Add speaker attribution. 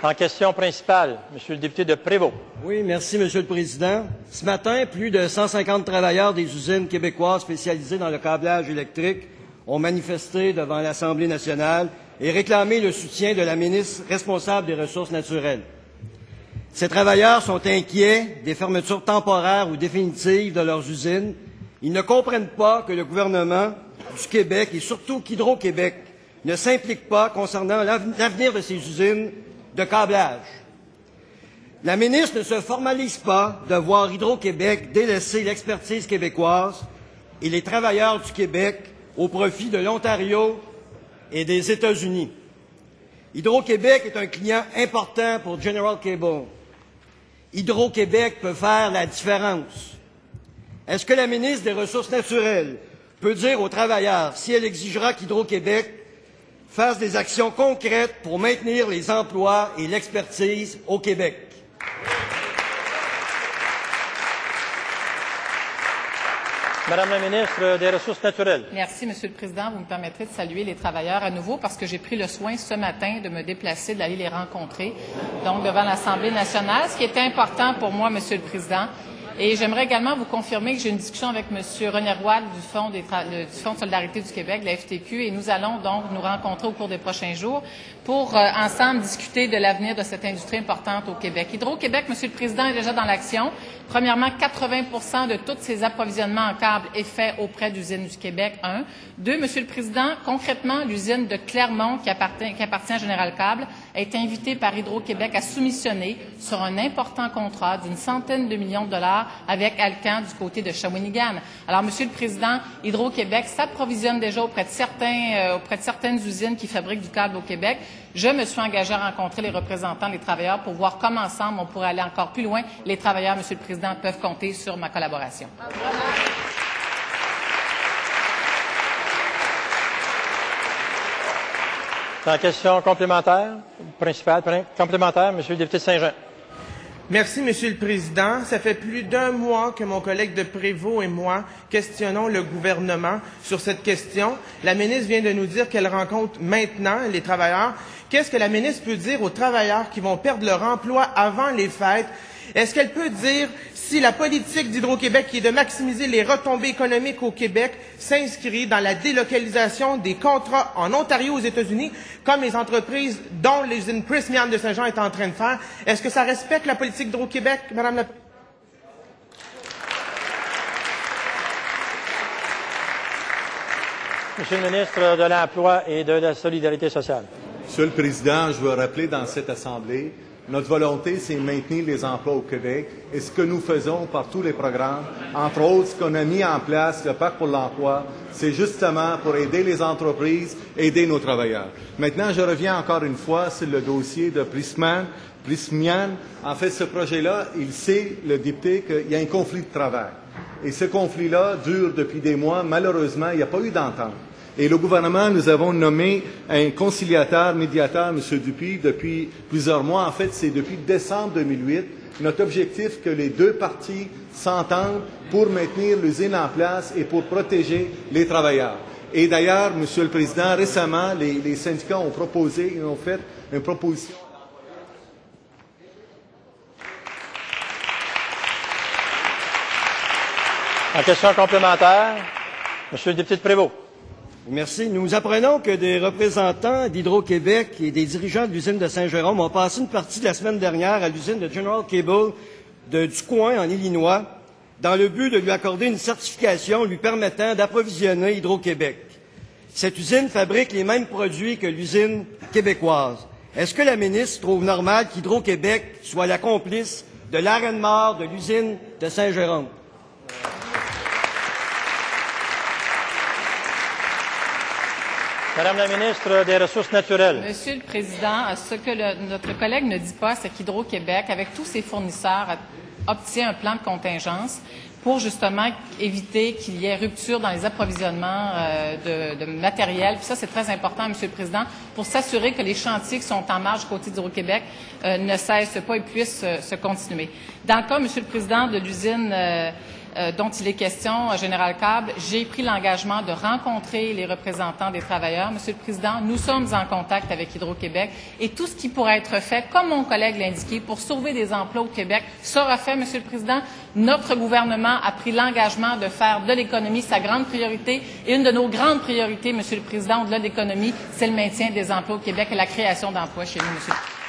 Speaker 1: En question principale, Monsieur le député de Prévost.
Speaker 2: Oui, merci, Monsieur le Président. Ce matin, plus de 150 travailleurs des usines québécoises spécialisées dans le câblage électrique ont manifesté devant l'Assemblée nationale et réclamé le soutien de la ministre responsable des Ressources naturelles. Ces travailleurs sont inquiets des fermetures temporaires ou définitives de leurs usines. Ils ne comprennent pas que le gouvernement du Québec et surtout qu'Hydro-Québec ne s'implique pas concernant l'avenir de ces usines de câblage. La ministre ne se formalise pas de voir Hydro-Québec délaisser l'expertise québécoise et les travailleurs du Québec au profit de l'Ontario et des États-Unis. Hydro-Québec est un client important pour General Cable. Hydro-Québec peut faire la différence. Est-ce que la ministre des Ressources naturelles peut dire aux travailleurs si elle exigera qu'Hydro-Québec fasse des actions concrètes pour maintenir les emplois et l'expertise au Québec?
Speaker 1: Madame la ministre des Ressources naturelles.
Speaker 3: Merci, Monsieur le Président. Vous me permettrez de saluer les travailleurs à nouveau parce que j'ai pris le soin ce matin de me déplacer, d'aller les rencontrer, donc devant l'Assemblée nationale, ce qui était important pour moi, Monsieur le Président. Et j'aimerais également vous confirmer que j'ai une discussion avec M. René Roy du Fonds de solidarité du Québec, de la FTQ, et nous allons donc nous rencontrer au cours des prochains jours pour ensemble discuter de l'avenir de cette industrie importante au Québec. Hydro-Québec, Monsieur le Président, est déjà dans l'action. Premièrement, 80% de tous ses approvisionnements en câbles est fait auprès d'usines du Québec, 1. 2, Monsieur le Président, concrètement, l'usine de Clermont, qui appartient à Général Câble, est invitée par Hydro-Québec à soumissionner sur un important contrat d'une centaine de millions de dollars avec Alcan du côté de Shawinigan. Alors, Monsieur le Président, Hydro-Québec s'approvisionne déjà auprès de certaines usines qui fabriquent du câble au Québec. Je me suis engagée à rencontrer les représentants des travailleurs pour voir comment ensemble on pourrait aller encore plus loin. Les travailleurs, Monsieur le Président, peuvent compter sur ma collaboration.
Speaker 1: En question complémentaire, principale, complémentaire, Monsieur le député de Saint-Jean.
Speaker 4: Merci, Monsieur le Président. Ça fait plus d'un mois que mon collègue de Prévost et moi questionnons le gouvernement sur cette question. La ministre vient de nous dire qu'elle rencontre maintenant les travailleurs. Qu'est-ce que la ministre peut dire aux travailleurs qui vont perdre leur emploi avant les fêtes? Est-ce qu'elle peut dire si la politique d'Hydro-Québec, qui est de maximiser les retombées économiques au Québec, s'inscrit dans la délocalisation des contrats en Ontario aux États-Unis, comme les entreprises dont l'usine Prysmian de Saint-Jean est en train de faire? Est-ce que ça respecte la politique d'Hydro-Québec, Madame la Présidente?
Speaker 1: Monsieur le ministre de l'Emploi et de la Solidarité sociale.
Speaker 5: Monsieur le Président, je veux rappeler dans cette Assemblée, notre volonté, c'est de maintenir les emplois au Québec. Et ce que nous faisons par tous les programmes, entre autres, ce qu'on a mis en place, le Pacte pour l'emploi, c'est justement pour aider les entreprises, aider nos travailleurs. Maintenant, je reviens encore une fois sur le dossier de Prysmian. En fait, ce projet-là, il sait, le député, qu'il y a un conflit de travail. Et ce conflit-là dure depuis des mois. Malheureusement, il n'y a pas eu d'entente. Et le gouvernement, nous avons nommé un conciliateur, médiateur, M. Dupuis, depuis plusieurs mois. En fait, c'est depuis décembre 2008. Notre objectif, que les deux parties s'entendent pour maintenir l'usine en place et pour protéger les travailleurs. Et d'ailleurs, Monsieur le Président, récemment, les syndicats ont proposé, ils ont fait une proposition.
Speaker 1: En question complémentaire, Monsieur le député de Prévost.
Speaker 2: Merci. Nous apprenons que des représentants d'Hydro-Québec et des dirigeants de l'usine de Saint-Jérôme ont passé une partie de la semaine dernière à l'usine de General Cable du coin, en Illinois, dans le but de lui accorder une certification lui permettant d'approvisionner Hydro-Québec. Cette usine fabrique les mêmes produits que l'usine québécoise. Est-ce que la ministre trouve normal qu'Hydro-Québec soit la complice de l'arrêt de mort de l'usine de Saint-Jérôme?
Speaker 1: Madame la ministre des Ressources naturelles.
Speaker 3: Monsieur le Président, ce que notre collègue ne dit pas, c'est qu'Hydro-Québec, avec tous ses fournisseurs, obtient un plan de contingence pour justement éviter qu'il y ait rupture dans les approvisionnements de matériel. Puis ça, c'est très important, Monsieur le Président, pour s'assurer que les chantiers qui sont en marche côté d'Hydro-Québec ne cessent pas et puissent se continuer. Dans le cas, Monsieur le Président, de l'usine dont il est question, Général Câble, j'ai pris l'engagement de rencontrer les représentants des travailleurs. Monsieur le Président, nous sommes en contact avec Hydro-Québec et tout ce qui pourrait être fait, comme mon collègue l'a indiqué, pour sauver des emplois au Québec sera fait, Monsieur le Président. Notre gouvernement a pris l'engagement de faire de l'économie sa grande priorité et une de nos grandes priorités, Monsieur le Président, au-delà de l'économie, c'est le maintien des emplois au Québec et la création d'emplois chez nous, Monsieur le Président.